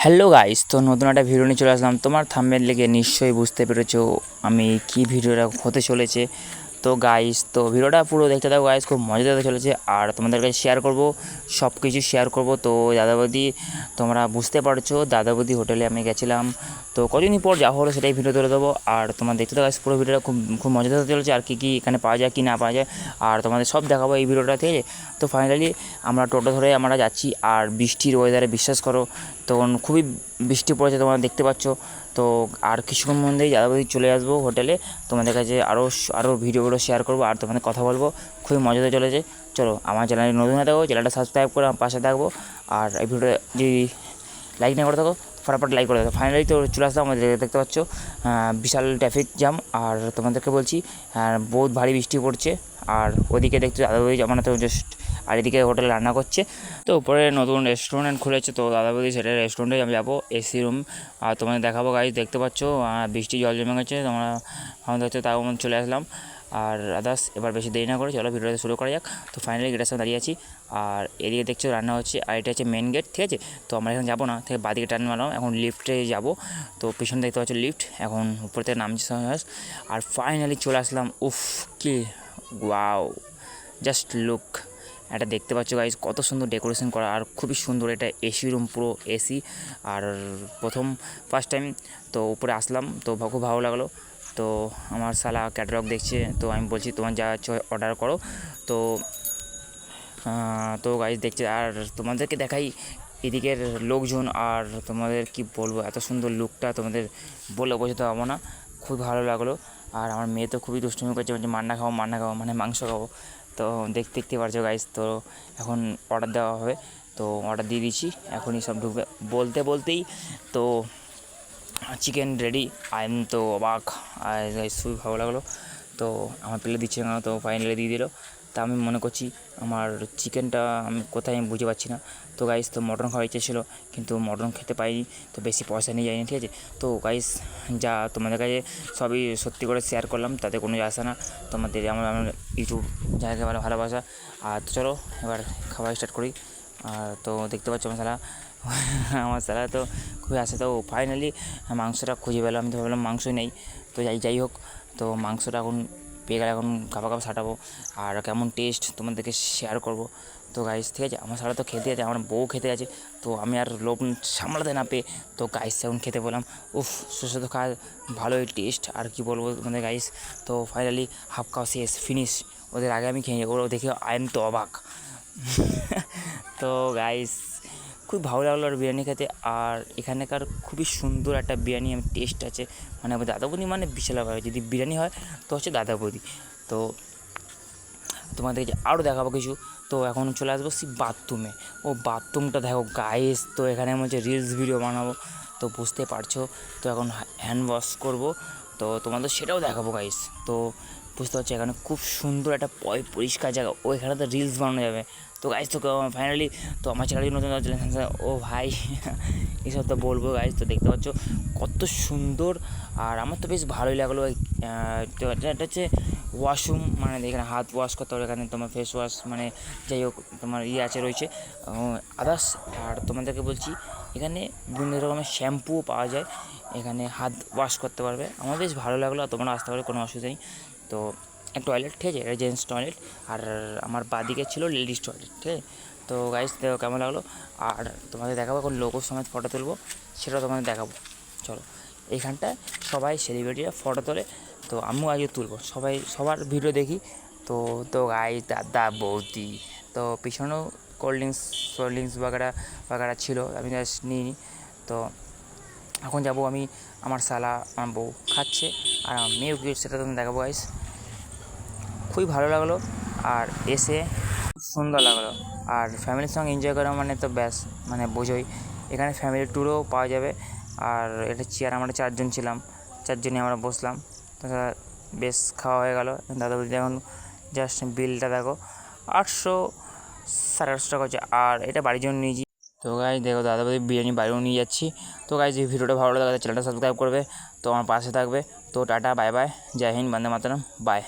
Hello guys, তো নতুন একটা ভিডিও নিয়ে চলে আসলাম। তোমার থাম্বনেল দেখে নিশ্চয়ই বুঝতে পেরেছো আমি কি ভিডিওটা হতে চলেছে। তো গাইস, তো ভিডিওটা পুরো দেখতে থাকো গাইস, খুব মজা হতে চলেছে। আর তোমাদের কাছে শেয়ার করব, সব কিছু শেয়ার করব। তো দাদাবৌদি, তোমরা বুঝতে পারছো দাদাবৌদি হোটেলে আমি গেছিলাম। তো কদিনই পর যা হলো সেটাই ভিডিও তুলে দেবো। আর তোমার দেখতে থাকো গাইস, পুরো ভিডিওটা খুব খুব মজা হতে চলেছে। আর কী এখানে পাওয়া যায় কি না পাওয়া যায় আর তোমাদের সব দেখাবো এই ভিডিওটা থেকে। তো ফাইনালি আমরা টোটো ধরে আমরা যাচ্ছি। আর বৃষ্টির ওয়েদারে বিশ্বাস করো তখন খুবই বৃষ্টি পড়েছে, তোমরা দেখতে পাচ্ছ। তো আর কিছুক্ষণ মধ্যেই দাদাবৌদি চলে আসবো হোটেলে, তোমাদের কাছে আরও ভিডিওগুলো শেয়ার করবো আর তোমাদের কথা বলবো। খুবই মজাতে চলেছে। চলো, আমার চ্যানেলে নতুন হয়ে থাকো, চ্যানেলটা সাবস্ক্রাইব করে আমার পাশে থাকবো। আর এই ভিডিওটা যদি লাইক না করে থাকো ফটাফট লাইক করে দেবো। ফাইনালি তো চলে আসলাম, আমাদের দেখতে পাচ্ছ বিশাল ট্রাফিক জ্যাম। আর তোমাদেরকে বলছি বহুত ভারী বৃষ্টি পড়ছে। আর ওদিকে দেখছো দাদাবৌদি মানে তো জাস্ট আর এদিকে হোটেলে রান্না করছে। তো উপরে নতুন রেস্টুরেন্ট খুলেছে, তো দাদাবৌদি সেটা রেস্টুরেন্টে আমি যাবো, এসি রুম। আর তোমাদের দেখাবো গাইজ, দেখতে পাচ্ছ বৃষ্টি জল জমে গেছে, তোমরা আমাদের হচ্ছে তাও চলে আসলাম। আর আদার্স এবার বেশি দেরি না করে চলো ভিডিওটা শুরু করা যাক। তো ফাইনালি গেটের সামনে দাঁড়িয়ে আছি। আর এদিকে দেখছো রান্না হচ্ছে, আর এটা হচ্ছে মেন গেট, ঠিক আছে। তো আমরা এখানে যাবো না, থেকে বাদিকে টার্ন মারলাম, এখন লিফটে যাব। তো পিছনে দেখতে পাচ্ছ লিফট, এখন উপর থেকে নামছে। আর ফাইনালি চলে আসলাম। উফ, কি ওয়াও, জাস্ট লুক। এটা দেখতে পাচ্ছ গাইজ কত সুন্দর ডেকোরেশন করা, আর খুবই সুন্দর। এটা এসি রুম, পুরো এসি। আর ফার্স্ট টাইম তো উপরে আসলাম, তো খুব ভালো লাগলো। তো আমার শালা ক্যাটালগ দেখছে, তো আমি বলছি তোমার যা অর্ডার করো। তো তো গাইজ দেখছে। আর তোমাদেরকে দেখাই এদিকের লোকজন। আর তোমাদের কি বলবো, এত সুন্দর লুকটা তোমাদের বলে বোঝাতে পারবো না, খুব ভালো লাগলো। আর আমার মেয়ে তো খুবই দুষ্টুমি করছে, বলছে মান্না খাবো মানে মাংস খাবো। তো দেখতে পারছো গাইজ, তো এখন অর্ডার দেওয়া হবে। তো অর্ডার দিয়ে দিচ্ছি, এখনই সব ঢুকবে বলতেই। তো চিকেন রেডি। তো অবাক, আর খুবই ভালো লাগলো। তো আমার প্লেট দিচ্ছে না, তো ফাইনালি দিয়ে দিল। তা আমি মনে করছি আমার চিকেনটা আমি কোথায় আমি বুঝতে পারছি না। তো গাইস, তো মটন খাওয়ার ইচ্ছে ছিল, কিন্তু মটন খেতে পাইনি, তো বেশি পয়সা নিয়ে যায়নি, ঠিক আছে। তো গাইস, যা তোমাদের কাছে সবই সত্যি করে শেয়ার করলাম, তাতে কোনো আসে না। তোমাদের আমার ইউটিউব জায়গায় ভালোবাসা। আর তো চলো এবার খাওয়া স্টার্ট করি। আর তো দেখতে পাচ্ছ আমার স্যালা তো খুবই আসে। তো ফাইনালি মাংসটা খুঁজে পেলাম, আমি তো ভাবলাম মাংস নেই। তো যাই হোক, তো মাংসটা এখন পেয়ে গেলে এখন খাবার সাটাবো। আর কেমন টেস্ট তোমাদেরকে শেয়ার করব। তো গাইস, ঠিক আছে, আমার সারা তো খেতে আছে, আমার বউ খেতে আছে। তো আমি আর লোভ সামলাতে না পেয়ে তো গাইস এখন খেতে বললাম। উফ, সুস্বাদু খাওয়া, ভালোই টেস্ট, আর কি বলবো তোমাদের গাইস। তো ফাইনালি হাফ খাওয়া শেষ, ফিনিশ। ওদের আগে আমি খেয়ে ওরা দেখে আই এম তো অবাক। তো গাইস, খুব ভালো লাগলো আর বিরিয়ানি খেতে। আর এখানকার খুবই সুন্দর একটা বিরিয়ানি আমি টেস্ট আছে, মানে দাদাবৌদি মানে বিশাল ভাবে যদি বিরিয়ানি হয় তো হচ্ছে দাদাবৌদি। তো তোমাদেরকে আরও দেখাবো কিছু। তো এখন চলে আসবো সেই বাথরুমে। ও বাথরুমটা দেখো গাইস, তো এখানে আমি হচ্ছে রিলস ভিডিও বানাবো, তো বুঝতে পারছো। তো এখন হ্যান্ড ওয়াশ করবো, তো তোমাদের সেটাও দেখাবো গাইস। তো বুঝতে পারছো এখানে খুব সুন্দর একটা পরিষ্কার জায়গা, ও এখানে তো রিলস বানানো যাবে। তো গাইস, তো ফাইনালি তো আমার চ্যানেলের নতুন ও ভাই এসব তো বলবো গাইস। তো দেখতে পাচ্ছ কত সুন্দর, আর আমার তো বেশ ভালোই লাগলো। তো এটা হচ্ছে ওয়াশরুম, মানে এখানে হাত ওয়াশ করতে হবে, এখানে তোমার ফেস ওয়াশ, মানে যাই হোক তোমার আছে রয়েছে আদার্স। আর তোমাদেরকে বলছি এখানে বিভিন্ন রকমের শ্যাম্পুও পাওয়া যায়, এখানে হাত ওয়াশ করতে পারবে। আমার বেশ ভালো লাগলো, আর তোমরা আসতে পারবে, কোনো অসুবিধা নেই। তো এক টয়লেট, ঠিক আছে, এটা জেন্টস টয়লেট। আর আমার বাদিকে ছিল লেডিস টয়লেট, ঠিক আছে। তো গাইস, দেখো কেমন লাগলো। আর তোমাদের দেখাবো এখন লোগোর সমেত ফটো তুলবো, সেটাও তোমাদের দেখাবো। চলো, এইখানটায় সবাই সেলিব্রিটিরা ফটো তোলে, তো আমিও আজকে তুলবো, সবার ভিডিও দেখি। তো তো গাইস, দাদা বৌদি, তো পিছনেও কোল্ড ড্রিঙ্কস বাগারা ছিল, আমি জাস্ট নিইনি। তো এখন যাবো আমি, আমার শালা আমার বউ খাচ্ছে, আর আমার মেয়েও কি সেটা তুমি দেখাবো গাইস। খুবই ভালো লাগলো, আর এসে খুব সুন্দর লাগলো। আর ফ্যামিলির সঙ্গে এনজয় করা মানে তো ব্যাস, মানে বোঝোই, এখানে ফ্যামিলি ট্যুরও পাওয়া যাবে। আর এটা চেয়ার, আমরা 4 জন ছিলাম, 4 জনই আমরা বসলাম। তো বেশ খাওয়া হয়ে গেল। দাদা বৌদি এখন জাস্ট বিলটা দেখো 800 850 টাকা হচ্ছে, আর এটা বাড়ির জন্য নিয়েছি। তো গাইজ দেখো, দাদা বৌদি বিরিয়ানি বাড়িও নিয়ে যাচ্ছি। তো গাইজ, এই ভিডিওটা ভালো লাগে চ্যানেলটা সাবস্ক্রাইব করবে, তো আমার পাশে থাকবে। তো টাটা, বাই বাই, জয় হিন্দ, বন্দে মাতরম, বাই।